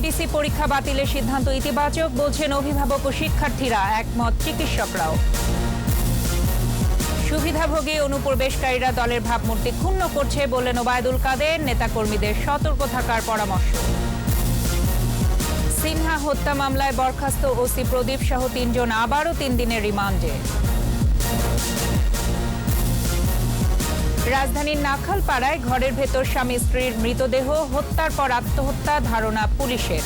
SSC পরীক্ষা বাতিলের সিদ্ধান্ত ইতিবাচক বলছেন অভিভাবক ও শিক্ষার্থীরা, একমত চিকিৎসকরাও। সুবিধাভোগী অনুপ্রবেশকারীরা দলের ভাবমূর্তি ক্ষুণ্ণ করছে বললেন ওবায়দুল কাদের, নেতাকর্মীদের সতর্ক থাকার পরামর্শ। সিনহা হত্যা মামলায় বরখাস্ত ওসি প্রদীপ সহ ৩ জন আবারও ৩ দিনের রিমান্ডে। রাজধানীর নাখালপাড়ায় ঘরের ভেতর স্বামী স্ত্রীর মৃতদেহ, হত্যার পর আত্মহত্যা ধারণা পুলিশের।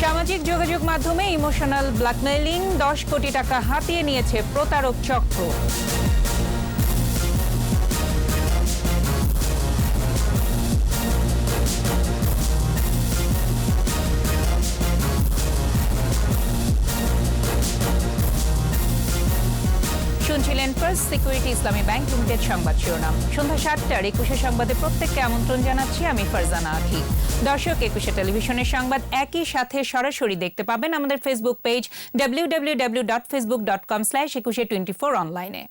সামাজিক যোগাযোগ মাধ্যমে ইমোশনাল ব্ল্যাকমেইলিং, 10 কোটি টাকা হাতিয়ে নিয়েছে প্রতারক চক্র। শুনছিলেন ফার্স্ট সিকিউরিটি ইসলামী ব্যাংক লিমিটেড সংবাদ শিরোনাম। সন্ধ্যা 7টার 21 সংবাদে প্রত্যেককে আমন্ত্রণ জানাচ্ছি আমি ফারজানা আখি। দর্শক, 21 টেলিভিশনের সংবাদ একই সাথে সরাসরি দেখতে পাবেন আমাদের ফেসবুক পেজ www.facebook.com/2124 অনলাইনে।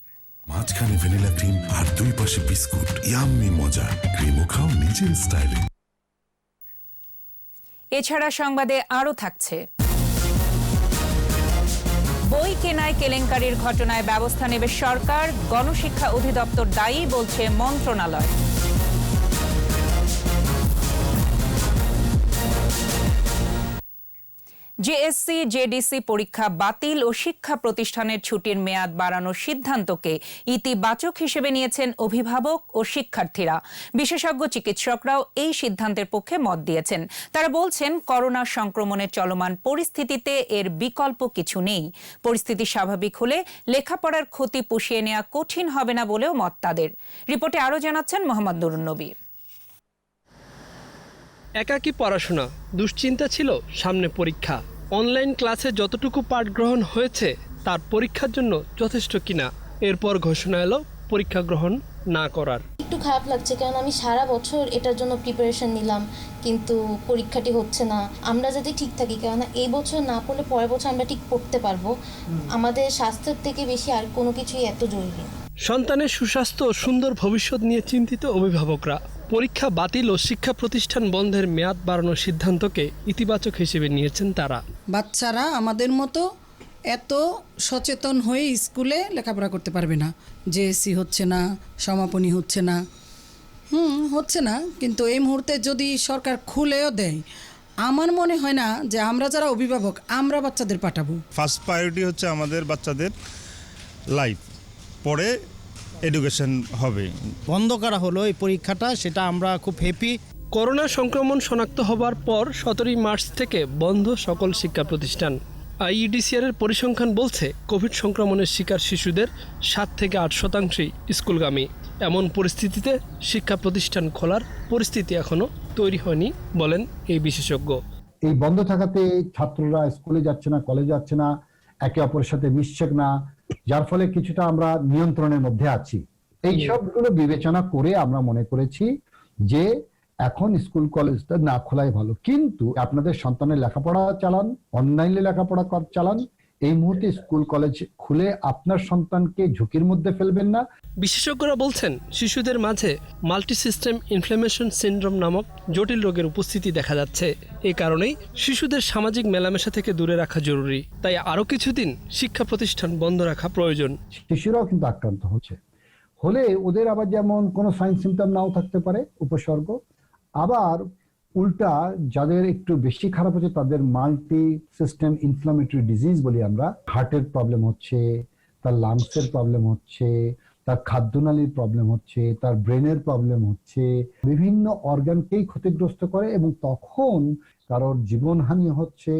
মাঝখানে ভ্যানিলা ক্রিম আর দুই পাশে বিস্কুট, ইয়াম্মি মজা। ক্রিমও খাও নিজের স্টাইলে। এছাড়া সংবাদে আরও থাকছে, বই কেনায় কেলেঙ্কারির ঘটনায় ব্যবস্থা নেবে সরকার, গণশিক্ষা অধিদপ্তর দায়ী বলছে মন্ত্রণালয়। জেএসসি জেডিসি পরীক্ষা বাতিল ও শিক্ষা প্রতিষ্ঠানের ছুটির মেয়াদ বাড়ানোর সিদ্ধান্তকে ইতিবাচক হিসেবে নিয়েছেন অভিভাবক ও শিক্ষার্থীরা। বিশেষজ্ঞ চিকিৎসকরাও এই সিদ্ধান্তের পক্ষে মত দিয়েছেন। তারা বলছেন, করোনা সংক্রমণের চলমান পরিস্থিতিতে এর বিকল্প কিছু নেই। পরিস্থিতি স্বাভাবিক হলে লেখাপড়ার ক্ষতি পুষিয়ে নেওয়া কঠিন হবে না বলেও মত তাদের। রিপোর্টে আরও জানাচ্ছেন মোহাম্মদ নুরুন নবী। একাকী পড়াশোনা, দুশ্চিন্তা ছিল সামনে পরীক্ষা। অনলাইন ক্লাসে যতটুকু পাঠ গ্রহণ হয়েছে তার পরীক্ষার জন্য যথেষ্ট কিনা। এরপর ঘোষণা এলো পরীক্ষা গ্রহণ না করার। একটু খারাপ লাগছে, কারণ আমি সারা বছর এটার জন্য প্রিপারেশন নিলাম, কিন্তু পরীক্ষাটি হচ্ছে না। আমরা যদি ঠিক থাকি, কেননা এই বছর না পড়লে পরের বছর আমরা ঠিক পড়তে পারবো। আমাদের স্বাস্থ্যের থেকে বেশি আর কোনো কিছুই এত জরুরি না। সন্তানের সুস্বাস্থ্য ও সুন্দর ভবিষ্যৎ নিয়ে চিন্তিত অভিভাবকরা পরীক্ষা বাতিল ও শিক্ষা প্রতিষ্ঠান বন্ধের মেয়াদ বাড়ানোর সিদ্ধান্তকে ইতিবাচক হিসেবে নিয়েছেন তারা। বাচ্চারা আমাদের মতো এত সচেতন হয়ে স্কুলে লেখাপড়া করতে পারবে না। জেএসসি হচ্ছে না, সমাপনী হচ্ছে না, হচ্ছে না। কিন্তু এই মুহূর্তে যদি সরকার খুলেও দেয়, আমার মনে হয় না যে আমরা যারা অভিভাবক আমরা বাচ্চাদের পাঠাবো। ফার্স্ট প্রায়োরিটি হচ্ছে আমাদের বাচ্চাদের লাইফ, পরে এডুকেশন হবে। বন্ধ করা হলো এই পরীক্ষাটা, সেটা আমরা খুব হ্যাপি। করোনা সংক্রমণ শনাক্ত হবার পর 17 মার্চ থেকে বন্ধ সকল শিক্ষা প্রতিষ্ঠান। আইইডিসিআর এর পরিসংখ্যান বলছে, কোভিড সংক্রমণের শিকার শিশুদের 7 থেকে 8% স্কুলগামী। এমন পরিস্থিতিতে শিক্ষা প্রতিষ্ঠান খোলার পরিস্থিতি এখনো তৈরি হয়নি বলেন এই বিশেষজ্ঞ। এই বন্ধ থাকাতে ছাত্ররা স্কুলে যাচ্ছে না, কলেজে যাচ্ছে না, একে অপরের সাথে মিশছে না, যার ফলে কিছুটা আমরা নিয়ন্ত্রণের মধ্যে আছি। এই সবগুলো বিবেচনা করে আমরা মনে করেছি যে এখন স্কুল কলেজটা না খোলাই ভালো। কিন্তু আপনাদের সন্তানের লেখাপড়া চালান, অনলাইনে লেখাপড়া চালান। এই মুহূর্তে স্কুল কলেজ খুলে আপনার সন্তানকে ঝুঁকির মধ্যে ফেলবেন না। বিশেষজ্ঞরা বলছেন, শিশুদের মাঝে মাল্টিসিস্টেম ইনফ্ল্যামেশন সিনড্রোম নামক জটিল রোগের উপস্থিতি দেখা যাচ্ছে। এই কারণেই শিশুদের সামাজিক মেলামেশা থেকে দূরে রাখা জরুরি। তাই আরও কিছুদিন শিক্ষা প্রতিষ্ঠান বন্ধ রাখা প্রয়োজন। শিশুরাও কিন্তু আক্রান্ত হলে ওদের আবার যেমন কোনো সাইন সিমটম নাও থাকতে পারে, উপসর্গ। আবার উল্টা যাদের একটু বেশি খারাপ হচ্ছে তাদের মাল্টি সিস্টেম ইনফ্লামেটরি ডিজিজ বলি আমরা, হার্টের প্রবলেম হচ্ছে, তার লাংসের প্রবলেম হচ্ছে, তার খাদ্যনালীর প্রবলেম হচ্ছে, তার ব্রেনের প্রবলেম হচ্ছে, বিভিন্ন অর্গানকেই ক্ষতিগ্রস্ত করে এবং তখন কারোর জীবনহানি হচ্ছে।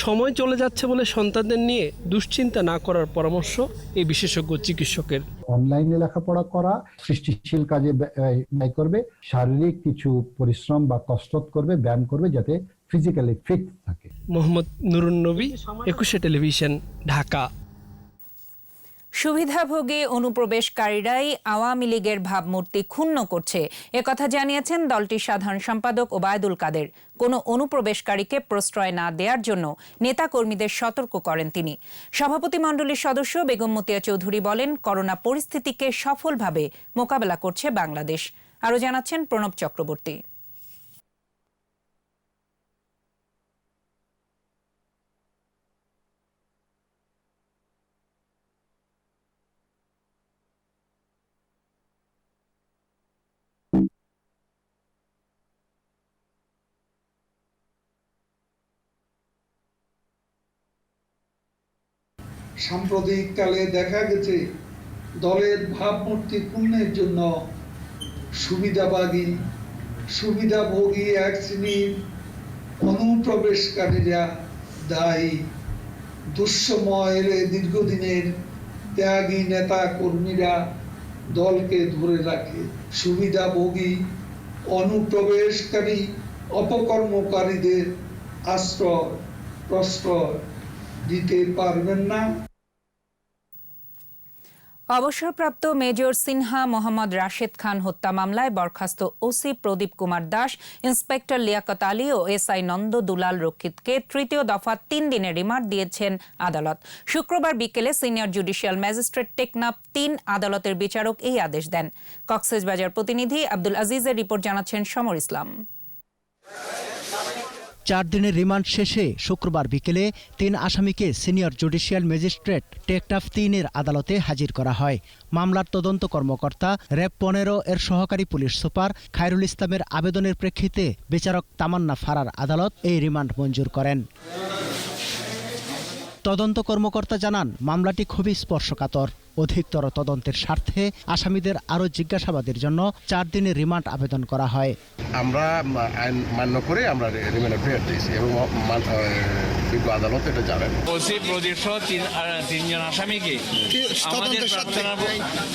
সময় চলে যাচ্ছে বলে সন্তানদের নিয়ে দুশ্চিন্তা না করার পরামর্শ এই বিশেষজ্ঞ চিকিৎসকের। অনলাইনে লেখাপড়া করা, সৃষ্টিশীল কাজে ব্যয় করবে, শারীরিক কিছু পরিশ্রম বা কসরত করবে, ব্যায়াম করবে, যাতে ফিজিক্যালি ফিট থাকে। মোহাম্মদ নুরুন নবী, 21 টেলিভিশন, ঢাকা। সুবিধাভোগী অনুপ্রবেশকারীরাই আওয়ামী লীগের ভাবমূর্তি ক্ষুণ্ণ করছে, একথা জানিয়েছেন দলটির সাধারণ সম্পাদক ওবায়দুল কাদের। কোনো অনুপ্রবেশকারীকে প্রশ্রয় না দেওয়ার জন্য নেতাকর্মীদের সতর্ক করেন তিনি। সভাপতিমণ্ডলীর সদস্য বেগম মতিয়া চৌধুরী বলেন, করোনা পরিস্থিতিকে সফলভাবে মোকাবেলা করছে বাংলাদেশ। আরও জানাচ্ছেন প্রণব চক্রবর্তী। সাম্প্রতিককালে দেখা গেছে দলের ভাবমূর্তি পূর্ণের জন্য সুবিধাভোগী এক শ্রেণীর অনুপ্রবেশকারীরা দায়ী। দুঃসময় এলে দীর্ঘদিনের ত্যাগী নেতা কর্মীরা দলকে ধরে রাখে। সুবিধাভোগী অনুপ্রবেশকারী অপকর্মকারীদের আশ্রয় প্রশ্রয় দিতে পারবেন না। অবসরপ্রাপ্ত মেজর সিনহা মোহাম্মদ রাশেদ খান হত্যা মামলায় বরখাস্ত ওসি প্রদীপ কুমার দাস, ইন্সপেক্টর লিয়াকত আলী ও এসআই নন্দ দুলাল রক্ষিতকে তৃতীয় দফা 3 দিনের রিমান্ড দিয়েছেন আদালত। শুক্রবার বিকেলে সিনিয়র জুডিশিয়াল ম্যাজিস্ট্রেট টেকনাফ 3 আদালতের বিচারক এই আদেশ দেন। কক্সবাজার প্রতিনিধি আব্দুল আজিজের রিপোর্ট জানাচ্ছেন সমর ইসলাম। 4 দিনের রিমান্ড শেষে শুক্রবার বিকেলে 3 আসামিকে সিনিয়র জুডিশিয়াল ম্যাজিস্ট্রেট টেকনাফ 3-এর আদালতে হাজির করা হয়। মামলার তদন্ত কর্মকর্তা র্যাব 15 এর সহকারী পুলিশ সুপার খায়রুল ইসলামের আবেদনের প্রেক্ষিতে বিচারক তামান্না ফারার আদালত এই রিমান্ড মঞ্জুর করেন। তদন্ত কর্মকর্তা জানান, মামলাটি খুবই স্পর্শকাতর। অধিকতর তদন্তের স্বার্থে আসামিদের আরও জিজ্ঞাসাবাদের জন্য 4 দিনের রিমান্ড আবেদন করা হয়। আমরা আইন মান্য করে আমরা রিমান্ড প্রেয়ার দিয়েছি এবং বিজ্ঞ আদালত এটা জানেন। ওসি প্রদীপ সহ 3 জন আসামিকে আমাদের প্রার্থনা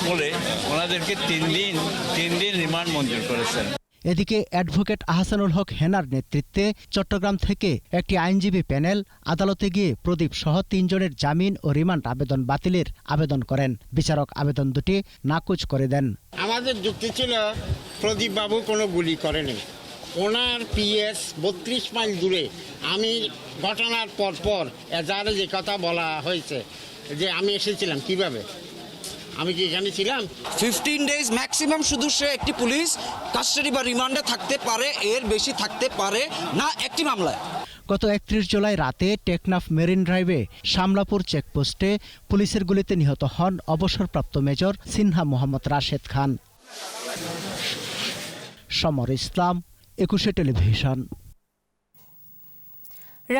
বলে ওনাদেরকে 3 দিন রিমান্ড মঞ্জুর করেছেন। এদিকে অ্যাডভোকেট আহসানুল হক হেনার নেতৃত্বে চট্টগ্রাম থেকে একটি আইনজীবী প্যানেল আদালতে গিয়ে প্রদীপ সহ 3 জনের জামিন ও রিমান্ড আবেদন বাতিলের আবেদন করেন। বিচারক আবেদন দুটি নাকচ করে দেন। আমাদের যুক্তি ছিল প্রদীপ বাবু কোনো গুলি করেনি। ওনার পিএস 32 মাইল দূরে। আমি ঘটনার পরপর এজাহারে যে কথা বলা হয়েছে যে আমি এসেছিলাম, কিভাবে আমি কি এখানে ছিলাম? 15 ডেজ ম্যাক্সিমাম শুধু সে একটি পুলিশ কাস্টাডি বা রিমান্ডে থাকতে পারে, এর বেশি থাকতে পারে না একটি মামলায়। গত 31 জুলাই রাতে টেকনাফ মেরিন ড্রাইভে শামলাপুর চেকপোস্টে পুলিশের গুলিতে নিহত হন অবসরপ্রাপ্ত মেজর সিনহা মোহাম্মদ রাশেদ খান। সমর ইসলাম, 21 টেলিভিশন।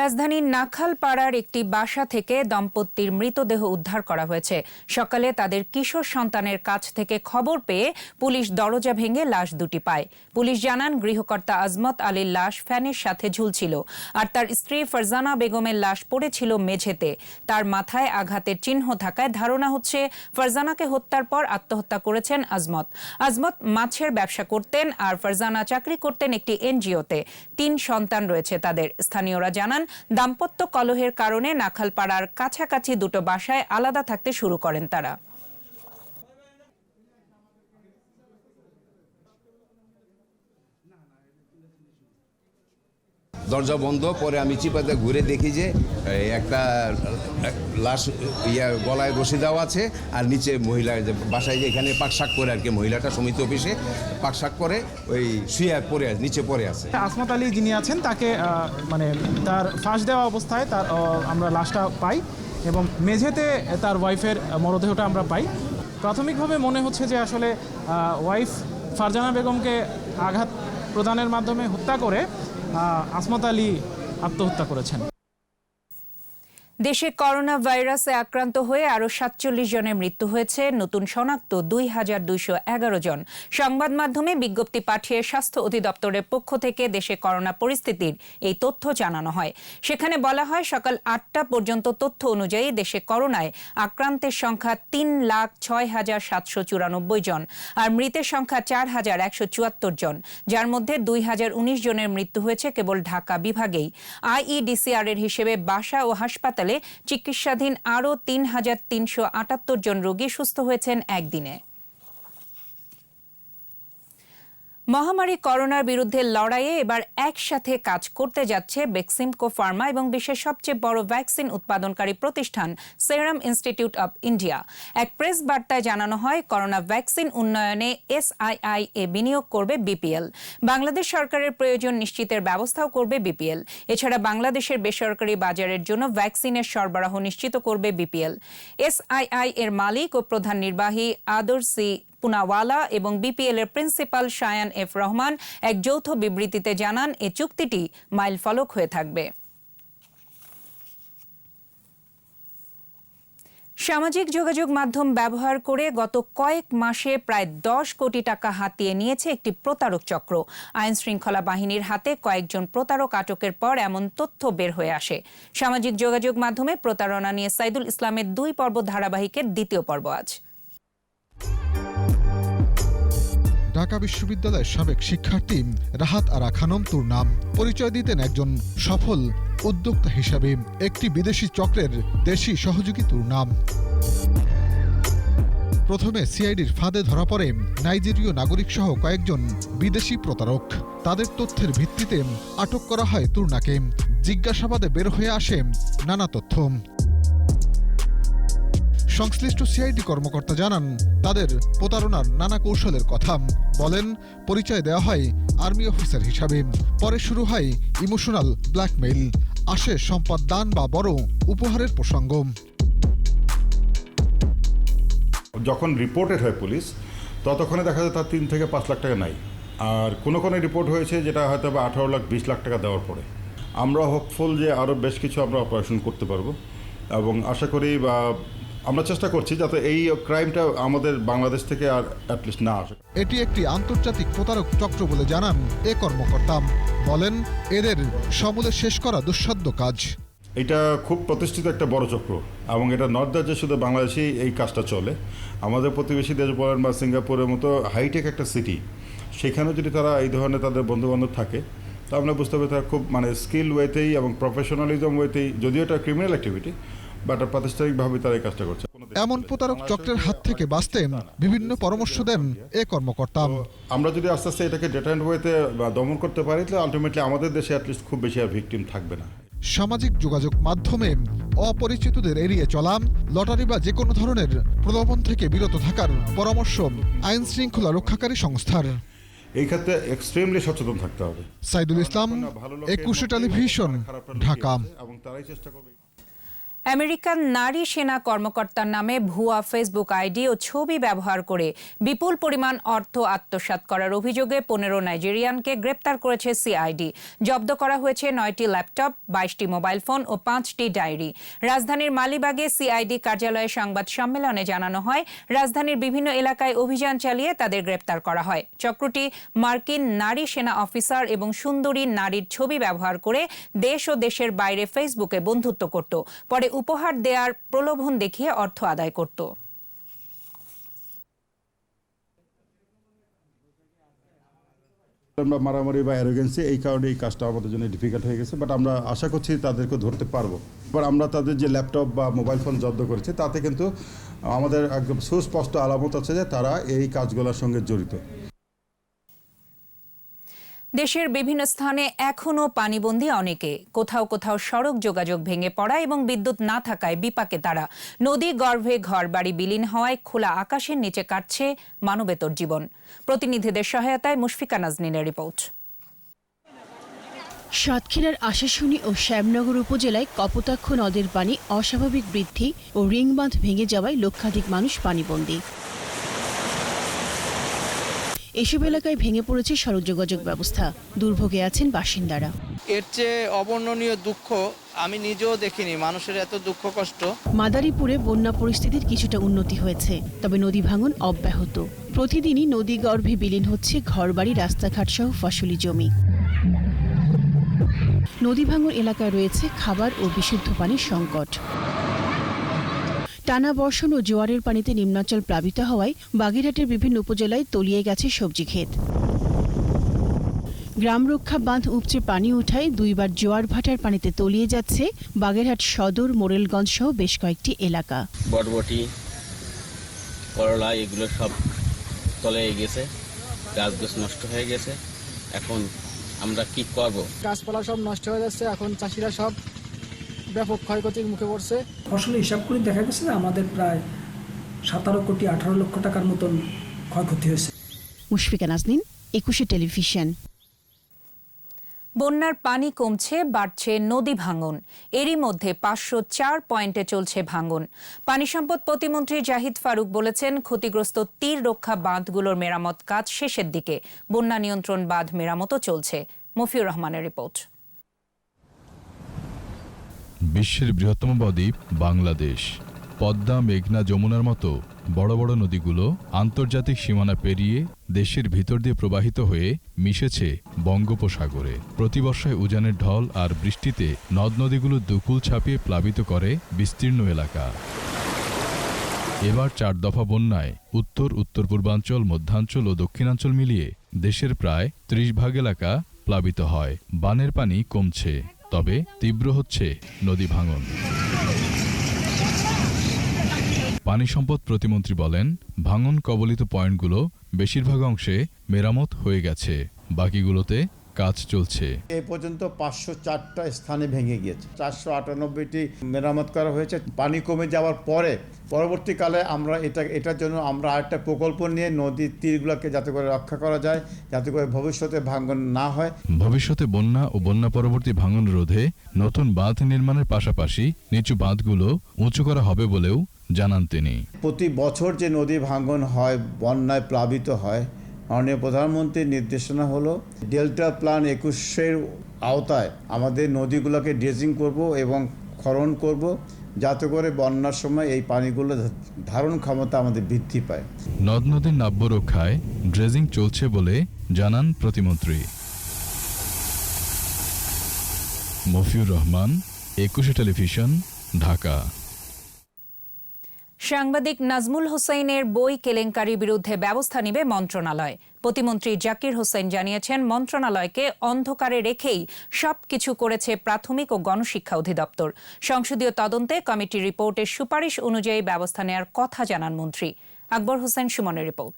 রাজধানীর নাখালপাড়ার একটি বাসা থেকে দম্পতির মৃতদেহ উদ্ধার করা হয়েছে। সকালে তাদের কিশোর সন্তানের কাছ থেকে খবর পেয়ে পুলিশ দরজা ভেঙে লাশ দুটি পায়। পুলিশ জানান, গৃহকর্তা আজমত আলীর লাশ ফ্যানের সাথে ঝুলছিল, আর তার স্ত্রী ফারজানা বেগমের লাশ পড়েছিল মেঝেতে। তার মাথায় আঘাতের চিহ্ন থাকায় ধারণা হচ্ছে ফারজানাকে হত্যার পর আত্মহত্যা করেছেন আজমত। আজমত মাছের ব্যবসা করতেন আর ফারজানা চাকরি করতেন একটি এনজিওতে। 3 সন্তান রয়েছে তাদের। স্থানীয়রা জানান, দাম্পত্য কলহের কারণে নাখালপাড়ার কাছাকাছি 2 বাসায় আলাদা থাকতে শুরু করেন তারা। দরজা বন্ধ, পরে আমি চিপাতে ঘুরে দেখি যে একটা লাশ গলায় রশি দেওয়া আছে, আর নিচে মহিলা বাসায় যে এখানে পাকশাক করে আর কি, মহিলাটা সমিতি অফিসে পাকশাক করে ওই শুয়ে পড়ে আছে, নিচে পড়ে আছে। আজমত আলী যিনি আছেন তাকে মানে তার ফাঁস দেওয়া অবস্থায় তার আমরা লাশটা পাই এবং মেঝেতে তার ওয়াইফের মরদেহটা আমরা পাই। প্রাথমিকভাবে মনে হচ্ছে যে আসলে ওয়াইফ ফারজানা বেগমকে আঘাত প্রদানের মাধ্যমে হত্যা করে আজমত আলী আত্মহত্যা করেছেন। দেশে করোনা ভাইরাসে আক্রান্ত হয়ে আরও 47 জনের মৃত্যু হয়েছে। নতুন শনাক্ত 2211 জন। সংবাদ মাধ্যমে বিজ্ঞপ্তি পাঠিয়ে স্বাস্থ্য অধিদপ্তরের পক্ষ থেকে দেশে করোনা পরিস্থিতির এই তথ্য জানানো হয়। সেখানে বলা হয়, সকাল 8টা পর্যন্ত তথ্য অনুযায়ী দেশে করোনায় আক্রান্তের সংখ্যা 3,06,794 জন, আর মৃতের সংখ্যা 4,174 জন, যার মধ্যে 2019 জনের মৃত্যু হয়েছে কেবল ঢাকা বিভাগেই। আইইডিসিআর এর হিসেবে বাসা ও হাসপাতালে চিকিৎসাধীন আরও 3,378 জন রোগী সুস্থ হয়েছেন একদিনে। মহামারী করোনার বিরুদ্ধে লড়াইয়ে এবার একসাথে কাজ করতে যাচ্ছে বেক্সিমকো ফার্মা এবং বিশ্বের সবচেয়ে বড় ভ্যাকসিন উৎপাদনকারী প্রতিষ্ঠান সেরাম ইনস্টিটিউট অব ইন্ডিয়া। এক প্রেস বার্তায় জানানো হয়, করোনা ভ্যাকসিন উন্নয়নে এসআইআই এ বিনিয়োগ করবে বিপিএল। বাংলাদেশ সরকারের প্রয়োজন নিশ্চিতের ব্যবস্থাও করবে বিপিএল। এছাড়া বাংলাদেশের বেসরকারি বাজারের জন্য ভ্যাকসিনের সরবরাহ নিশ্চিত করবে বিপিএল। এসআইআই এর মালিক ও প্রধান নির্বাহী আদর্শী পুনাওয়ালা এবং বিপিএল এর প্রিন্সিপাল শায়ান এফ রহমান এক যৌথ বিবৃতিতে জানান, এই চুক্তিটি মাইলফলক হয়ে থাকবে। সামাজিক যোগাযোগ মাধ্যম ব্যবহার করে গত কয়েক মাসে প্রায় 10 কোটি টাকা হাতিয়ে নিয়েছে একটি প্রতারক চক্র। আইন শৃঙ্খলা বাহিনীর হাতে কয়েকজন প্রতারক আটকের পর এমন তথ্য বের হয়ে আসে। সামাজিক যোগাযোগ মাধ্যমে প্রতারণা নিয়ে সাইদুল ইসলামের 2 পর্ব ধারাবাহিকের দ্বিতীয় পর্ব আজ। ঢাকা বিশ্ববিদ্যালয়ের সাবেক শিক্ষার্থী রাহাত আরা খানম তুর্নাম পরিচয় দিতেন একজন সফল উদ্যোক্তা হিসাবে। একটি বিদেশি চক্রের দেশি সহযোগী তুর্নাম। প্রথমে সিআইডির ফাঁদে ধরা পড়ে নাইজেরীয় নাগরিক সহ কয়েকজন বিদেশি প্রতারক। তাদের তথ্যের ভিত্তিতে আটক করা হয় তুর্নাকে। জিজ্ঞাসাবাদে বের হয়ে আসে নানা তথ্য। সংশ্লিষ্ট সিআইডি কর্মকর্তা জানান তাদের প্রতারণার নানা কৌশলের কথা। বলেন পরিচয় দেওয়া হয় আর্মি অফিসার হিসাবে। পরে শুরু হয় ইমোশনাল ব্ল্যাকমেইল। আসে সম্পদ দান বা বড় উপহারের প্রসঙ্গ। যখন রিপোর্টেড হয় পুলিশ, ততক্ষণে দেখা যায় তার 3 থেকে 5 লাখ টাকা নাই। আর কোনো রিপোর্ট হয়েছে যেটা হয়তো বা 18 লাখ 20 লাখ টাকা দেওয়ার পরে। আমরা হোপফুল যে আরও বেশ কিছু আমরা অপারেশন করতে পারবো এবং আশা করি বা আমরা চেষ্টা করছি যাতে এই ক্রাইমটা আমাদের বাংলাদেশ থেকে আর অ্যাটলিস্ট না আসে। এটি একটি আন্তর্জাতিক প্রতারক চক্র বলে জানান এ কর্মকর্তা। বলেন এদের সমূলে শেষ করা দুঃসাধ্য কাজ। এটা খুব প্রতিষ্ঠিত একটা বড় চক্র এবং এটা নর্থ যে শুধু বাংলাদেশেই এই কাজটা চলে। আমাদের প্রতিবেশী দেশ বলেন বা সিঙ্গাপুরের মতো হাইটেক একটা সিটি, সেখানে যদি তারা এই ধরনের তাদের বন্ধুবান্ধব থাকে, তা আমরা বুঝতে পারি তারা খুব স্কিল ওয়েতেই এবং প্রফেশনালিজম ওয়েতেই, যদিও এটা ক্রিমিনাল অ্যাক্টিভিটি, বাট প্রাতিষ্ঠানিকভাবে তারা এই কাজটা করছে। এমন প্রতারক চক্রের হাত থেকে বাঁচতে বিভিন্ন পরামর্শ দেন এ কর্মকর্তা। আমরা যদি আস্তে আস্তে এটাকে ডেটান্ড ওয়েতে দমন করতে পারি, তাহলে আলটিমেটলি আমাদের দেশে অ্যাটলিস্ট খুব বেশি আর ভিকটিম থাকবে না। সামাজিক যোগাযোগ মাধ্যমে অপরিচিতদের এড়িয়ে চলা, লটারি বা যে কোনো ধরনের প্রলোভন থেকে বিরত থাকার পরামর্শ আইন শৃঙ্খলা রক্ষাকারী সংস্থার। এই ক্ষেত্রে এক্সট্রিমলি সচেতন থাকতে হবে। সাইদুল ইসলাম, 21 টেলিভিশন, ঢাকা। এবং তারাই চেষ্টা করবে। আমেরিকান নারী সেনা কর্মকর্তার নামে ভুয়া ফেসবুক আইডি ও ছবি ব্যবহার করে বিপুল পরিমাণ অর্থ আত্মসাৎ করার অভিযোগে 15 নাইজেরিয়ানকে গ্রেপ্তার করেছে সিআইডি। জব্দ করা হয়েছে 9টি ল্যাপটপ, 22টি মোবাইল ফোন ও 5টি ডায়েরি। রাজধানীর মালিবাগে সিআইডি কার্যালয়ে সংবাদ সম্মেলনে জানানো হয়, রাজধানীর বিভিন্ন এলাকায় অভিযান চালিয়ে তাদের গ্রেপ্তার করা হয়। চক্রটি মার্কিন নারী সেনা অফিসার এবং সুন্দরী নারীর ছবি ব্যবহার করে দেশ ও দেশের বাইরে ফেসবুকে বন্ধুত্ব করত। পরে উপহার দেওয়ার প্রলোভন দেখিয়ে অর্থ আদায় করত। আমরা মারামারি বা অ্যারোগেন্সি এই কারণে এই কাজটা আমাদের জন্য ডিফিকাল্ট হয়ে গেছে, বাট আমরা আশা করছি তাদেরকে ধরতে পারবো। এবার আমরা তাদের যে ল্যাপটপ বা মোবাইল ফোন জব্দ করেছি, তাতে কিন্তু আমাদের একদম সুস্পষ্ট আলামত আছে যে তারা এই কাজগুলোর সঙ্গে জড়িত। দেশের বিভিন্ন স্থানে এখনও পানিবন্দী অনেকে। কোথাও কোথাও সড়ক যোগাযোগ ভেঙে পড়া এবং বিদ্যুৎ না থাকায় বিপাকে তারা। নদী গর্ভে ঘরবাড়ি বিলীন হওয়ায় খোলা আকাশের নিচে কাটছে মানবেতর জীবন। প্রতিনিধিদের সহায়তায় মুশফিকা নাজনীনের রিপোর্ট। সাতক্ষীরার আশাশুনি ও শ্যামনগর উপজেলায় কপোতাক্ষ নদের পানি অস্বাভাবিক বৃদ্ধি ও রিং বাঁধ ভেঙে যাওয়ায় লক্ষাধিক মানুষ পানিবন্দী। এসব এলাকায় ভেঙে পড়েছে সড়ক যোগাযোগ ব্যবস্থা। দুর্ভোগে আছেন বাসিন্দারা। এর চেয়ে অবর্ণনীয় দুঃখ আমি নিজেও দেখিনি, মানুষের এত দুঃখ কষ্ট। মাদারীপুরে বন্যা পরিস্থিতির কিছুটা উন্নতি হয়েছে, তবে নদী ভাঙন অব্যাহত। প্রতিদিনই নদী গর্ভে বিলীন হচ্ছে ঘরবাড়ি, রাস্তাঘাট সহ ফসলি জমি। নদী ভাঙন এলাকায় রয়েছে খাবার ও বিশুদ্ধ পানির সংকট। টানা বর্ষণ ও জোয়ারের পানিতে নিম্নাঞ্চল প্লাবিত হওয়ায় বাগেরহাটের বিভিন্ন উপজেলায় তলিয়ে গেছে সবজি ক্ষেত। গ্রাম রক্ষা বাঁধ উপচে পানি উঠায় 2বার জোয়ার ভাটার পানিতে তলিয়ে যাচ্ছে বাগেরহাট সদর, মোরেলগঞ্জ সহ বেশ কয়েকটি এলাকা। বটবটি, করলা এগুলো সব তলিয়ে গেছে, গাছগাছ নষ্ট হয়ে গেছে। এখন আমরা কি করব? গাছপালা সব নষ্ট হয়ে যাচ্ছে। এখন চাষিরা সব ব্যাপক ক্ষয়ক্ষতির মুখে পড়ছে। ফসল হিসাব করে দেখা গেছে যে আমাদের প্রায় 17 কোটি 18 লক্ষ টাকার মতন ক্ষয়ক্ষতি হয়েছে। মুশফিকা নাজনীন, 21 টেলিভিশন। বন্যার পানি কমছে, বাড়ছে নদী ভাঙন। এরই মধ্যে 504 পয়েন্টে চলছে ভাঙন। পানি সম্পদ প্রতিমন্ত্রী জাহিদ ফারুক বলেছেন, ক্ষতিগ্রস্ত তীর রক্ষা বাঁধগুলোর মেরামত কাজ শেষের দিকে। বন্যা নিয়ন্ত্রণ বাঁধ মেরামতও চলছে। মফিউর রহমানের রিপোর্ট। বিশ্বের বৃহত্তম বদ্বীপ বাংলাদেশ। পদ্মা, মেঘনা, যমুনার মতো বড় বড় নদীগুলো আন্তর্জাতিক সীমানা পেরিয়ে দেশের ভিতর দিয়ে প্রবাহিত হয়ে মিশেছে বঙ্গোপসাগরে। প্রতিবর্ষায় উজানের ঢল আর বৃষ্টিতে নদ নদীগুলো দুকুল ছাপিয়ে প্লাবিত করে বিস্তীর্ণ এলাকা। এবার 4 দফা বন্যায় উত্তর পূর্বাঞ্চল, মধ্যাঞ্চল ও দক্ষিণাঞ্চল মিলিয়ে দেশের প্রায় 30 ভাগ এলাকা প্লাবিত হয়। বানের পানি কমছে, তবে তীব্র হচ্ছে নদী ভাঙন। পানি সম্পদ প্রতিমন্ত্রী বলেন, ভাঙন কবলিত পয়েন্টগুলো বেশিরভাগ অংশে মেরামত হয়ে গেছে, বাকিগুলোতে কাজ চলছে। এই পর্যন্ত 504টা স্থানে ভেঙে গিয়েছে, 498টি মেরামত করা হয়েছে। পানি কমে যাওয়ার পরে পরবর্তীকালে আমরা এটার জন্য আমরা আরেকটা প্রকল্প নিয়ে নদীর তীরগুলোকে যাতে করে রক্ষা করা যায়, যাতে করে ভবিষ্যতে ভাঙন না হয়। ভবিষ্যতে বন্যা ও বন্যা পরবর্তী ভাঙন রোধে নতুন বাঁধ নির্মাণের পাশাপাশি নিচু বাঁধগুলো উঁচু করা হবে বলেও জানান তিনি। প্রতি বছর যে নদী ভাঙন হয়, বন্যায় প্লাবিত হয়, মাননীয় প্রধানমন্ত্রীর নির্দেশনা হলো ডেল্টা প্ল্যান 21-এর আওতায় আমাদের নদীগুলোকে ড্রেজিং করব এবং খনন করব, যাতে করে বন্যার সময় এই পানিগুলো ধারণ ক্ষমতা আমাদের বৃদ্ধি পায়। নদ নদীর নাব্য রক্ষায় ড্রেজিং চলছে বলে জানান প্রতিমন্ত্রী। মফিউর রহমান, 21 টেলিভিশন, ঢাকা। সাংবাদিক নাজমুল হোসাইনের বই কেলেঙ্কারির বিরুদ্ধে ব্যবস্থা নেবে মন্ত্রণালয়। প্রতিমন্ত্রী জাকির হোসেন জানিয়েছেন, মন্ত্রণালয়কে অন্ধকারে রেখেই সবকিছু করেছে প্রাথমিক ও গণশিক্ষা অধিদপ্তর। সংসদীয় তদন্তে কমিটির রিপোর্টের সুপারিশ অনুযায়ী ব্যবস্থা নেওয়ার কথা জানান মন্ত্রী। আকবর হোসেন সুমনের রিপোর্ট।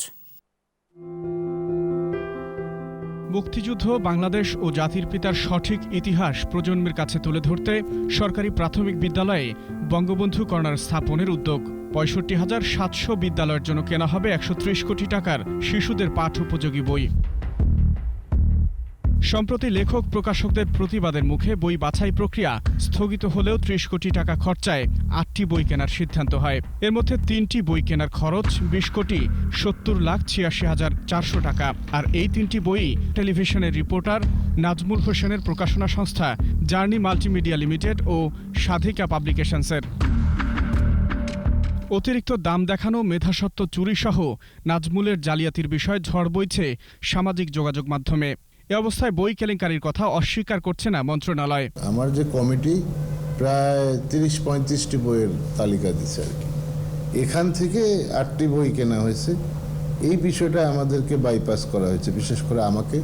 মুক্তিযুদ্ধ, বাংলাদেশ ও জাতির পিতার সঠিক ইতিহাস প্রজন্মের কাছে তুলে ধরতে সরকারি প্রাথমিক বিদ্যালয়ে বঙ্গবন্ধু কর্নার স্থাপনের উদ্যোগ। 65,700 বিদ্যালয়ের জন্য কেনা হবে 130 কোটি টাকার শিশুদের পাঠ্য উপযোগী বই। সম্প্রতি লেখক প্রকাশকদের প্রতিবাদের মুখে বই বাছাই প্রক্রিয়া স্থগিত হলেও 30 কোটি টাকা খরচায় 8টি বই কেনার সিদ্ধান্ত হয়। এর মধ্যে 3টি বই কেনার খরচ 20,70,86,400 টাকা। আর এই 3টি বই টেলিভিশনের রিপোর্টার, নাজমুল হোসেনের প্রকাশনা সংস্থা জার্নি মাল্টিমিডিয়া লিমিটেড ও সাধিকা পাবলিকেশনসের। অতিরিক্ত দাম দেখানো, মেধাস্বত্ব চুরি সহ নাজমুলের জালিয়াতির বিষয়ে ঝড় বইছে সামাজিক যোগাযোগ মাধ্যমে। এ অবস্থায় বই কেলেঙ্কারির কথা অস্বীকার করছে না মন্ত্রণালয়। আমার যে কমিটি প্রায় 30-35টি বইয়ের তালিকা দিচ্ছে আর কি, এখান থেকে 8টি বই কেনা হয়েছে। এই বিষয়টা আমাদেরকে বাইপাস করা হয়েছে। বিশেষ করে আমাকে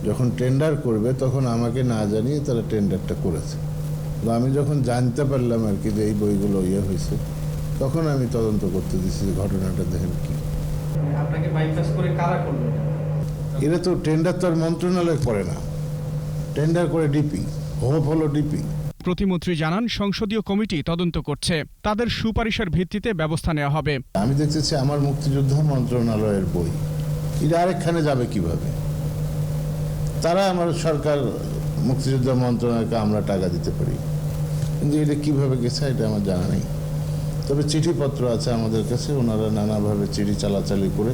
যখন টেন্ডার করবে তখন আমাকে না জানিয়ে তারা টেন্ডারটা করেছে। তো আমি যখন জানতে পারলাম আর কি যে এই বইগুলো হয়েছে, তখন আমি তদন্ত করতে দিচ্ছি যে ঘটনাটা দেখেন কি। আপনাকে বাইপাস করে কারা করলো? এরা তো টেন্ডার তো আর মন্ত্রণালয় করে না, টেন্ডার করে ডিপি, হোপ হলো ডিপি। প্রতিমন্ত্রী জানান, সংসদীয় কমিটি তদন্ত করছে, তাদের সুপারিশের ভিত্তিতে ব্যবস্থা নেওয়া হবে। আমি দেখতেছি আমার মুক্তিযোদ্ধা মন্ত্রণালয়ের বই, এটা আরেকখানে যাবে কিভাবে? তারা আমার সরকার মুক্তিযোদ্ধা মন্ত্রণালয়কে আমরা টাকা দিতে পারি, কিন্তু এটা কিভাবে গেছে এটা আমার জানা নেই। তবে চিঠিপত্র আছে আমাদের কাছে, ওনারা নানাভাবে চিঠি চালাচালি করে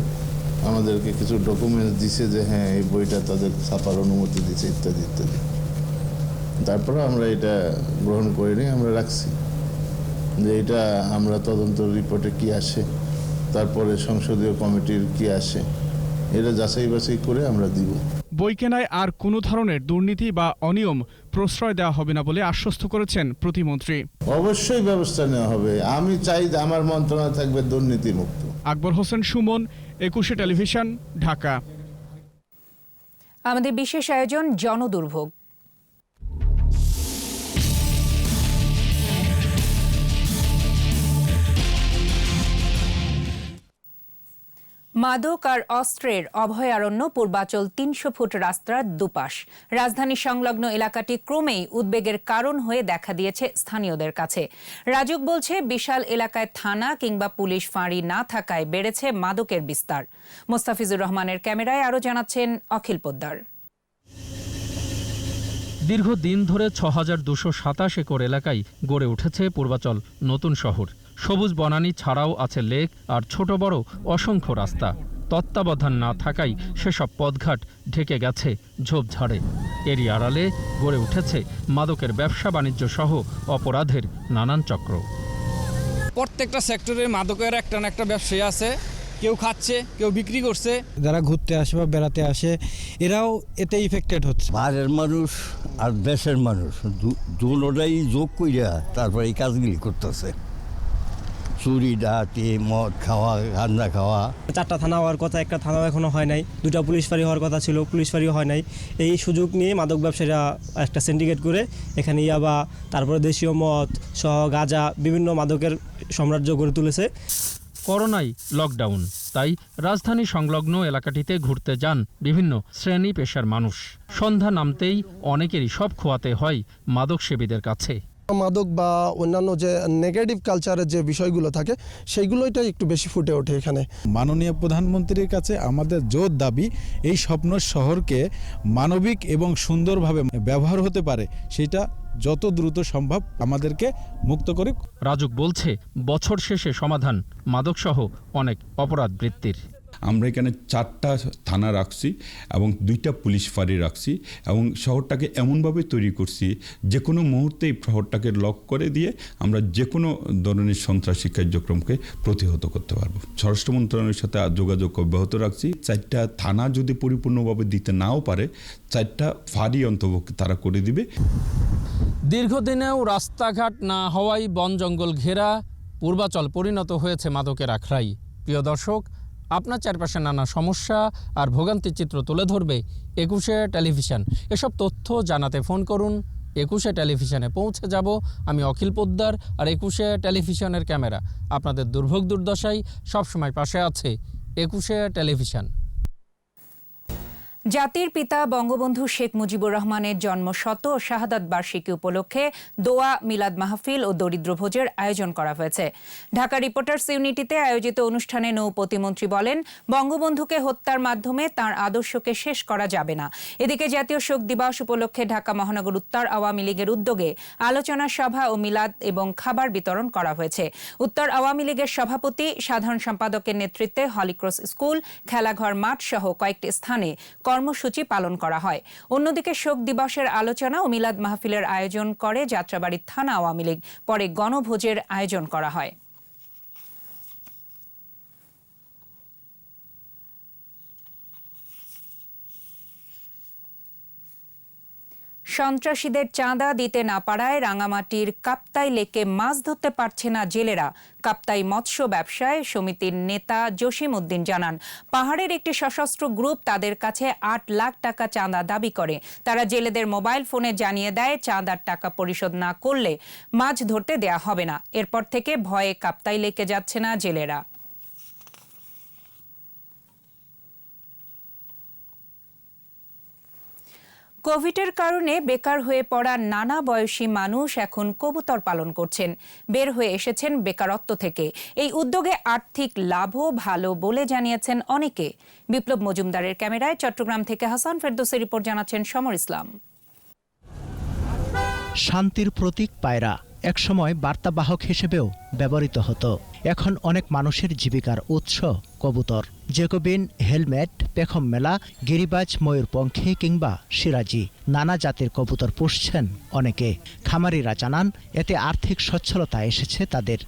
আমাদেরকে কিছু ডকুমেন্টস দিছে যে হ্যাঁ এই বইটা তাদের ছাপার অনুমতি দিচ্ছে ইত্যাদি ইত্যাদি। তারপরে আমরা এটা গ্রহণ করে নিই, আমরা রাখছি যে এটা আমরা তদন্ত রিপোর্টে কি আসে, তারপরে সংসদীয় কমিটির কি আসে, এটা যাচাই বাছাই করে আমরা দিব। বই কেনায় আর কোনো ধরনের দুর্নীতি বা অনিয়ম প্রশ্রয় দেওয়া হবে না বলে আশ্বস্ত করেছেন প্রতিমন্ত্রী। অবশ্যই ব্যবস্থা নেওয়া হবে। আমি চাই আমার মন্ত্রণালয় থাকবে দুর্নীতি মুক্ত। আকবর হোসেন সুমন, 21 টেলিভিশন, ঢাকা। আমাদের বিশেষ আয়োজন জনদুর্ভোগ। মাদক আর অস্ত্রের অভয়ারণ্য পূর্বাচল 300 ফুট রাস্তার দুপাশ। রাজধানী সংলগ্ন এলাকাটি ক্রমেই উদ্বেগের কারণ হয়ে দেখা দিয়েছে স্থানীয়দের কাছে। রাজুক বলছে, বিশাল এলাকায় থানা কিংবা পুলিশ ফাঁড়ি না থাকায় বেড়েছে মাদকের বিস্তার। মোস্তাফিজুর রহমানের ক্যামেরায় আরও জানাচ্ছেন অখিল পোদ্দার। দীর্ঘদিন ধরে ৬,২২৭ একর এলাকায় গড়ে উঠেছে পূর্বাচল নতুন শহর। সবুজ বনানী ছাড়াও আছে লেক আর ছোট বড় অসংখ্য রাস্তা। তত্ত্বাবধান না থাকায় সেসব পথঘাট ঢেকে গেছে ঝোপঝাড়ে। এরই আড়ালে গড়ে উঠেছে মাদকের ব্যবসা বাণিজ্য সহ অপরাধের নানান চক্র। প্রত্যেকটা সেক্টরে মাদকের একটা না একটা ব্যবসায়ী আছে, কেউ খাচ্ছে, কেউ বিক্রি করছে। যারা ঘুরতে আসে বা বেড়াতে আসে এরাও এতে ইফেক্টেড হচ্ছে। বাইরের মানুষ আর দেশের মানুষ দুটোটাই যোগ কইরা তারপরে এই কাজগুলি করতেছে, চুরি ডাকাতি, মদ খাওয়া, গাঁজা খাওয়া। 4টা থানা হওয়ার কথা, একটা থানাও এখনো হয় নাই। 2টা পুলিশ ফাঁড়ি হওয়ার কথা ছিল, পুলিশ ফাঁড়িও হয় নাই। এই সুযোগ নিয়ে মাদক ব্যবসায়ীরা একটা সিন্ডিকেট করে এখানে ইয়াবা, তারপরে দেশীয় মদ সহ গাঁজা, বিভিন্ন মাদকের সাম্রাজ্য গড়ে তুলেছে। করোনায় লকডাউন, তাই রাজধানী সংলগ্ন এলাকাটিতে ঘুরতে যান বিভিন্ন শ্রেণী পেশার মানুষ। সন্ধ্যা নামতেই অনেকেরই সব খোয়াতে হয় মাদক সেবীদের কাছে। মাদক বা অন্যান্য যে নেগেটিভ কালচারের যে বিষয়গুলো থাকে সেইগুলোইটাই একটু বেশি ফুটে ওঠে এখানে। মাননীয় প্রধানমন্ত্রীর কাছে আমাদের জোর দাবি, এই স্বপ্ন শহরকে মানবিক এবং সুন্দরভাবে ব্যবহার হতে পারে সেটা যত দ্রুত সম্ভব আমাদেরকে মুক্ত করে। রাজুক বলছে, বছর শেষে সমাধান মাদকসহ অনেক অপরাধ বৃত্তির। আমরা এখানে 4টা থানা রাখছি এবং 2টা পুলিশ ফাঁড়ি রাখছি এবং শহরটাকে এমনভাবে তৈরি করছি যে কোনো মুহূর্তে এই শহরটাকে লক করে দিয়ে আমরা যে কোনো ধরনের সন্ত্রাসী কার্যক্রমকে প্রতিহত করতে পারবো। স্বরাষ্ট্র মন্ত্রণালয়ের সাথে যোগাযোগ অব্যাহত রাখছি। 4টা থানা যদি পরিপূর্ণভাবে দিতে নাও পারে, 4টা ফাঁড়ি অন্তর্ভুক্ত তারা করে দিবে। দীর্ঘদিনেও রাস্তাঘাট না হওয়ায় বন জঙ্গল ঘেরা পূর্বাচল পরিণত হয়েছে মাদকের আখড়ায়। প্রিয় দর্শক, আপনার চারপাশে নানা সমস্যা আর ভোগান্তির চিত্র তুলে ধরবে 21 টেলিভিশন। এসব তথ্য জানাতে ফোন করুন। 21 টেলিভিশনে পৌঁছে যাব আমি অখিল পোদ্দার, আর 21 টেলিভিশনের ক্যামেরা আপনাদের দুর্ভোগ দুর্দশায় সবসময় পাশে আছে। 21 টেলিভিশন। জাতির পিতা বঙ্গবন্ধু শেখ মুজিবুর রহমানের জন্মশত ও শাহাদাত বার্ষিকী উপলক্ষে দোয়া, মিলাদ মাহফিল ও দরিদ্র ভোজের আয়োজন করা হয়েছে। ঢাকা রিপোর্টার্স ইউনিটিতে আয়োজিত অনুষ্ঠানে নৌ প্রতিমন্ত্রী বলেন, বঙ্গবন্ধুকে হত্যার মাধ্যমে তার আদর্শকে শেষ করা যাবে না। এদিকে জাতীয় শোক দিবস উপলক্ষে ঢাকা মহানগর উত্তর আওয়ামী লীগের উদ্যোগে আলোচনা সভা ও মিলাদ এবং খাবার বিতরণ করা হয়েছে। উত্তর আওয়ামী লীগের সভাপতি, সাধারণ সম্পাদকের নেতৃত্বে হলিক্রস স্কুল, খেলাঘর মাঠ সহ কয়েকটি স্থানে কর্মসূচি পালন করা হয়। অন্যদিকে শোক দিবসের আলোচনা ও মিলাদ মাহফিলের আয়োজন করে যাত্রাবাড়ী থানা আওয়ামী লীগ। পরে গণভোজের আয়োজন করা হয়। সন্ত্রাসীদের চাঁদা দিতে না পারায় রাঙামাটির কাপ্তাই লেকে মাছ ধরতে পারছে না জেলেরা। কাপ্তাই মৎস্য ব্যবসায় সমিতির নেতা জসিম উদ্দিন জানান, পাহাড়ের একটি সশস্ত্র গ্রুপ তাদের কাছে 8 লাখ টাকা চাঁদা দাবি করে। তারা জেলেদের মোবাইল ফোনে জানিয়ে দেয় চাঁদার টাকা পরিশোধ না করলে মাছ ধরতে দেয়া হবে না। এরপর থেকে ভয়ে কাপ্তাই লেকে যাচ্ছে না জেলেরা। কোভিডের কারণে বেকার হয়ে পড়া নানা বয়সী মানুষ এখন কবুতর পালন করছেন। বের হয়ে এসেছেন বেকারত্ব থেকে। এই উদ্যোগে আর্থিক লাভও ভালো বলে জানিয়েছেন অনেকে। বিপ্লব মজুমদারের ক্যামেরায় চট্টগ্রাম থেকে হাসান ফেরদৌসের রিপোর্ট জানাচ্ছেন সমর ইসলাম। শান্তির প্রতীক পায়রা একসময় বার্তাবাহক হিসেবেও ব্যবহৃত হতো। এখন অনেক মানুষের জীবিকার উৎস কবুতর। জেকোবিন, হেলমেট, পেখম মেলা, গিরিবাজ, ময়ূরপঙ্খী কিংবা সিরাজি নানা জাতের কবুতর পুষছেন অনেকে। খামারিরা জানান, এতে আর্থিক সচ্ছলতা এসেছে তাদের।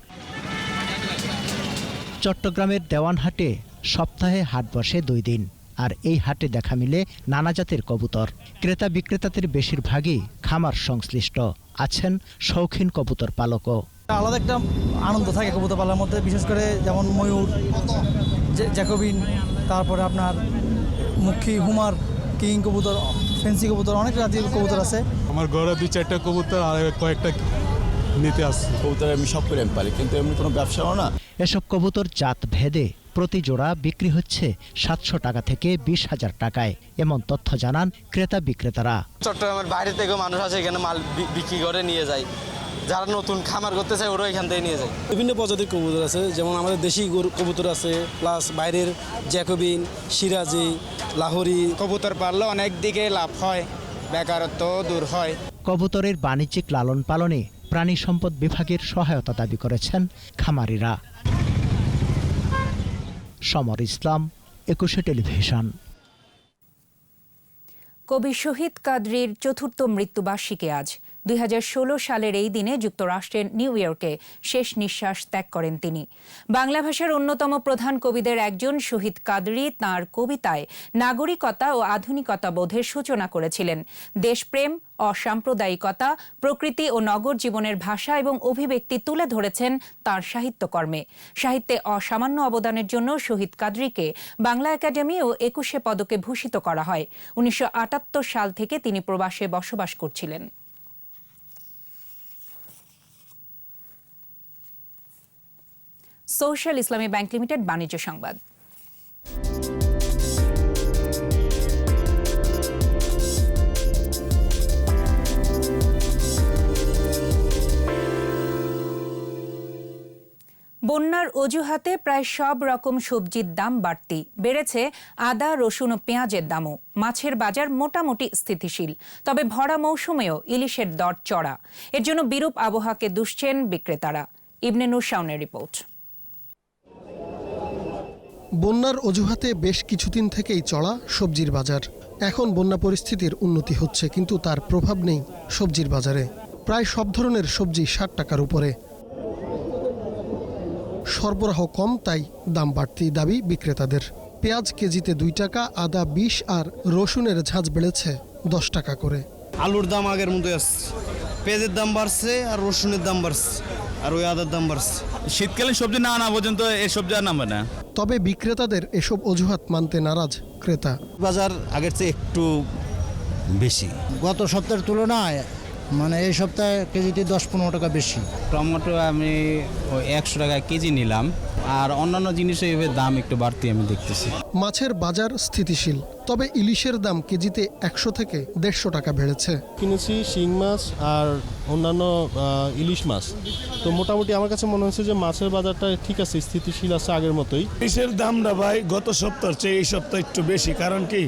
চট্টগ্রামের দেওয়ানহাটে সপ্তাহে হাট বসে 2 দিন। আর এই হাটে দেখা মিলে নানা জাতের কবুতর। ক্রেতা বিক্রেতাদের বেশিরভাগই খামার সংশ্লিষ্ট, আছেন শৌখিন কবুতর পালকও। আলাদা একটা আনন্দ থাকে কবুতর পালার মধ্যে, বিশেষ করে যেমন ময়ূর, জ্যাকোবিন, তারপরে আপনার মুখী, হুমার, কিং কবুতর, ফেন্সি কবুতর, অনেক জাতির কবুতর আছে। আমার ঘরে 2-4টা কবুতর আর কয়েকটা নিতে আসছে। কবুতর আমি সব করে পারি, কিন্তু এমনি কোনো ব্যবসাও না। এসব কবুতর জাত ভেদে প্রতি জোড়া বিক্রি হচ্ছে 700 টাকা থেকে 20,000 টাকায়, এমন তথ্য জানান ক্রেতা বিক্রেতারা। চট্টগ্রামের বাইরে থেকেও মানুষ আছে এখানে মাল বিক্রি করে নিয়ে যায়। যারা নতুন খামার করতে চায় ওরা এখান থেকে নিয়ে যায়। বিভিন্ন প্রজাতির কবুতর আছে, যেমন আমাদের দেশি কবুতর আছে, প্লাস বাইরের জ্যাকোবিন, সিরাজি, লাহোরি। কবুতর পাললে অনেক দিকে লাভ হয়, বেকারত্ব দূর হয়। কবুতরের বাণিজ্যিক লালন পালনে প্রাণী সম্পদ বিভাগের সহায়তা দাবি করেছেন খামারিরা। সমর ইসলাম, 21 টেলিভিশন। কবি শহীদ কাদরীর 4র্থ মৃত্যুবার্ষিকী আজ। 2016 সালের এই দিনে যুক্তরাষ্ট্রের নিউ ইয়র্কে শেষ নিঃশ্বাস ত্যাগ করেন তিনি। বাংলা ভাষার অন্যতম প্রধান কবিদের একজন শহীদ কাদরী তাঁর কবিতায় নাগরিকতা ও আধুনিকতা বোধের সূচনা করেছিলেন। দেশপ্রেম, অসাম্প্রদায়িকতা, প্রকৃতি ও নগর জীবনের ভাষা এবং অভিব্যক্তি তুলে ধরেছেন তাঁর সাহিত্যকর্মে। সাহিত্যে অসামান্য অবদানের জন্য শহীদ কাদরীকে বাংলা একাডেমি ও 21শে পদকে ভূষিত করা হয়। 1978 সাল থেকে তিনি প্রবাসে বসবাস করছিলেন। সোশ্যাল ইসলামী ব্যাংক লিমিটেড বাণিজ্য সংবাদ। বন্যার অজুহাতে প্রায় সব রকম সবজির দাম বাড়তি। বেড়েছে আদা, রসুন ও পেঁয়াজের দামও। মাছের বাজার মোটামুটি স্থিতিশীল, তবে ভরা মৌসুমেও ইলিশের দর চড়া। এর জন্য বিরূপ আবহাওয়াকে দুষছেন বিক্রেতারা। ইবনে নূর শাওনের রিপোর্ট। বন্যার অজুহাতে বেশ কিছুদিন থেকেই চড়া সবজির বাজার। এখন বন্যা পরিস্থিতির উন্নতি হচ্ছে, কিন্তু তার প্রভাব নেই সবজির বাজারে। প্রায় সব ধরনের সবজি 60 টাকার উপরে। সরবরাহ কম, তাই দাম বাড়তি দাবি বিক্রেতাদের। পেঁয়াজ কেজিতে 2 টাকা, আদা 20 আর রসুনের ঝাঁজ বেড়েছে 10 টাকা করে। আলুর দাম আগের মতো আসছে, পেঁয়াজের দাম বাড়ছে আর রসুনের দাম বাড়ছে আর ওই আদার দাম বাড়ছে। শীতকালীন সবজি না আনা পর্যন্ত এই সবজি আর নামবে না। তবে বিক্রেতাদের এসব অজুহাত মানতে নারাজ ক্রেতা। বাজার আগের চেয়ে একটু বেশি। গত সপ্তাহের তুলনায় মানে এই সপ্তাহে কেজিতে 10-15 টাকা বেশি। টমেটো আমি 100 টাকা কেজি নিলাম, আর অন্যান্য জিনিসের এভাবে দাম একটু বাড়তি আমি দেখতেছি। মাছের বাজার স্থিতিশীল, তবে ইলিশের দাম কেজিতে 100 থেকে 150 টাকা বেড়েছে। কিনেছি শিং মাছ আর অন্যান্য ইলিশ মাছ, তো মোটামুটি আমার কাছে মনে হচ্ছে যে মাছের বাজারটা ঠিক আছে, স্থিতিশীল আছে আগের মতোই। ইলিশের দামটা ভাই গত সপ্তাহের চেয়ে এই সপ্তাহে একটু বেশি, কারণ কি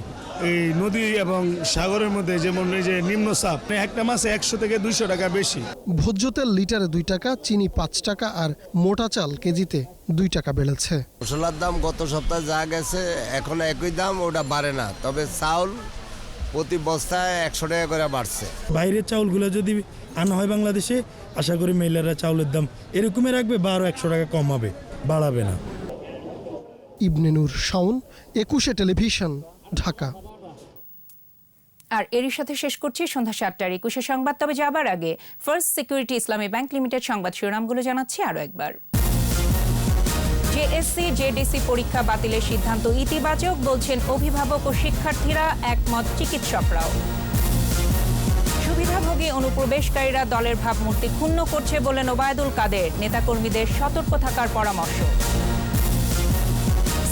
এই নদী এবং সাগরের মধ্যে যেমন এই যে নিম্নচাপ, একটা মাছে 100 থেকে 200 টাকা বেশি। ভোজ্য তেল লিটারে 2 টাকা, চিনি 5 টাকা আর মোটা চাল কেজিতে 2 টাকা বেড়েছে। মশলার দাম গত সপ্তাহে যা গেছে এখন একই দাম, ওটা বাড়ে না। তবে চাউল প্রতি বস্তায় 100 টাকা করে বাড়ছে। বাইরের চাউলগুলো যদি আনা হয় বাংলাদেশে, আশা করি মেলারা চাউলের দাম এরকমই রাখবে বা আরও 100 টাকা কম হবে, বাড়াবে না। ইবনে নূর শাওন, 21শে টেলিভিশন, ঢাকা। আর এরই সাথে শেষ করছি সন্ধ্যা 7টার 21শে সংবাদ। তবে যাবার আগে ফার্স্ট সিকিউরিটি ইসলামী ব্যাংক লিমিটেড সংবাদ শিরোনামগুলো জানাচ্ছি আরও একবার। জেএসসি জেডিসি পরীক্ষা বাতিলের সিদ্ধান্ত ইতিবাচক বলছেন অভিভাবক ও শিক্ষার্থীরা, একমত চিকিৎসকরাও। সুবিধাভোগী অনুপ্রবেশকারীরা দলের ভাবমূর্তি ক্ষুণ্ণ করছে বলেন ওবায়দুল কাদের, নেতাকর্মীদের সতর্ক থাকার পরামর্শ।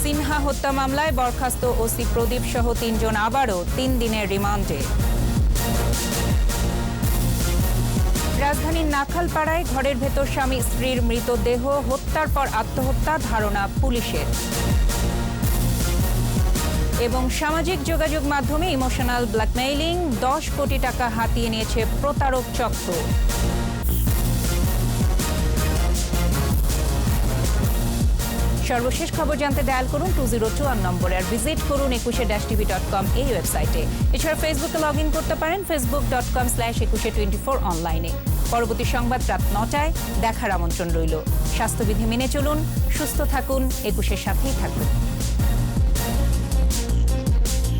সিনহা হত্যা মামলায় বরখাস্ত ওসি প্রদীপ সহ 3 জন আবারও 3 দিনের রিমান্ডে। রাজধানীর নাখালপাড়ায় ঘরের ভেতর স্বামী স্ত্রীর মৃতদেহ, হত্যার পর আত্মহত্যা ধারণা পুলিশের। এবং সামাজিক যোগাযোগ মাধ্যমে ইমোশনাল ব্ল্যাকমেইলিং, 10 কোটি টাকা হাতিয়ে নিয়েছে প্রতারক চক্র। সর্বশেষ খবর জানতে ডায়াল করুন 202 নম্বরে, আর ভিজিট করুন 21-tv.com এই ওয়েবসাইটে। এছাড়া ফেসবুকে লগ ইন করতে পারেন facebook.com/2124 অনলাইনে। পরবর্তী সংবাদ রাত 9টায় দেখার আমন্ত্রণ রইল। স্বাস্থ্যবিধি মেনে চলুন, সুস্থ থাকুন, 21-এর সাথেই থাকুন।